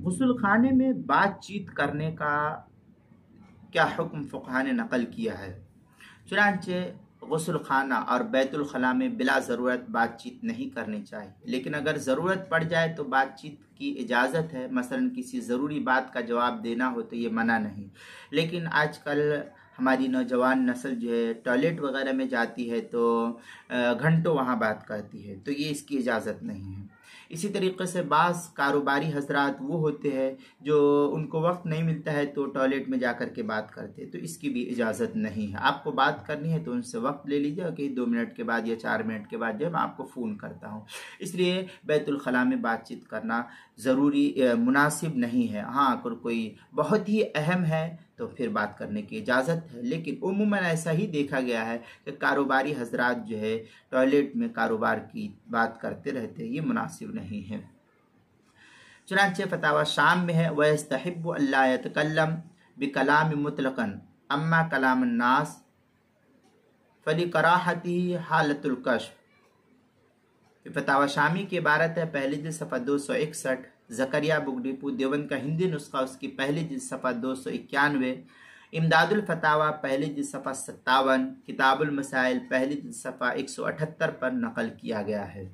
غسل خانے میں بات چیت کرنے کا کیا حکم فقہا نے نقل کیا ہے؟ چنانچہ غسل خانہ اور بیت الخلاء میں بلا ضرورت بات چیت نہیں کرنی چاہیے، لیکن اگر ضرورت پڑ جائے تو بات چیت کی اجازت ہے۔ مثلا کسی ضروری بات کا جواب دینا ہو تو یہ منع نہیں، لیکن آج کل ہماری نوجوان نسل جو ہے ٹوائلٹ وغیرہ میں جاتی ہے تو گھنٹوں وہاں بات کرتی ہے، تو یہ اس کی اجازت نہیں ہے۔ اسی طریقے سے بعض کاروباری حضرات وہ ہوتے ہیں جو ان کو وقت نہیں ملتا ہے تو ٹوائلٹ میں جا کر کے بات کرتے ہیں، تو اس کی بھی اجازت نہیں ہے۔ آپ کو بات کرنی ہے تو ان سے وقت لے لیجیے کہ 2 منٹ کے بعد یا 4 منٹ کے بعد جو ہے میں آپ کو فون کرتا ہوں۔ اس لیے بیت الخلاء میں بات چیت کرنا ضروری مناسب نہیں ہے۔ ہاں اگر کوئی بہت ہی اہم ہے تو پھر بات کرنے کی اجازت ہے، لیکن عموماً ایسا ہی دیکھا گیا ہے کہ کاروباری حضرات جو ہے ٹوائلٹ میں کاروبار کی بات کرتے رہتے ہیں، یہ مناسب نہیں ہے۔ چنانچہ فتاوی شام میں ہے وَيَسْتَحِبُّ أَلَّا يَتَكَلَّمَ بِكَلَامٍ مُطْلَقًا أَمَّا كَلَامُ النَّاسِ فَلِكَرَاحَتِهِ حَالَةُ الْكَشْفِ۔ فتاوی شامی کی عبارت ہے، پہلی جلد صفحہ 261، زکریا بک ڈپو دیوبند کا ہندی نسخہ اس کی پہلی جلد صفحہ 291، امداد الفتاوی پہلی جلد صفحہ 57، کتاب المسائل پہلی جلد صفحہ 178 پر نقل کیا گیا ہے۔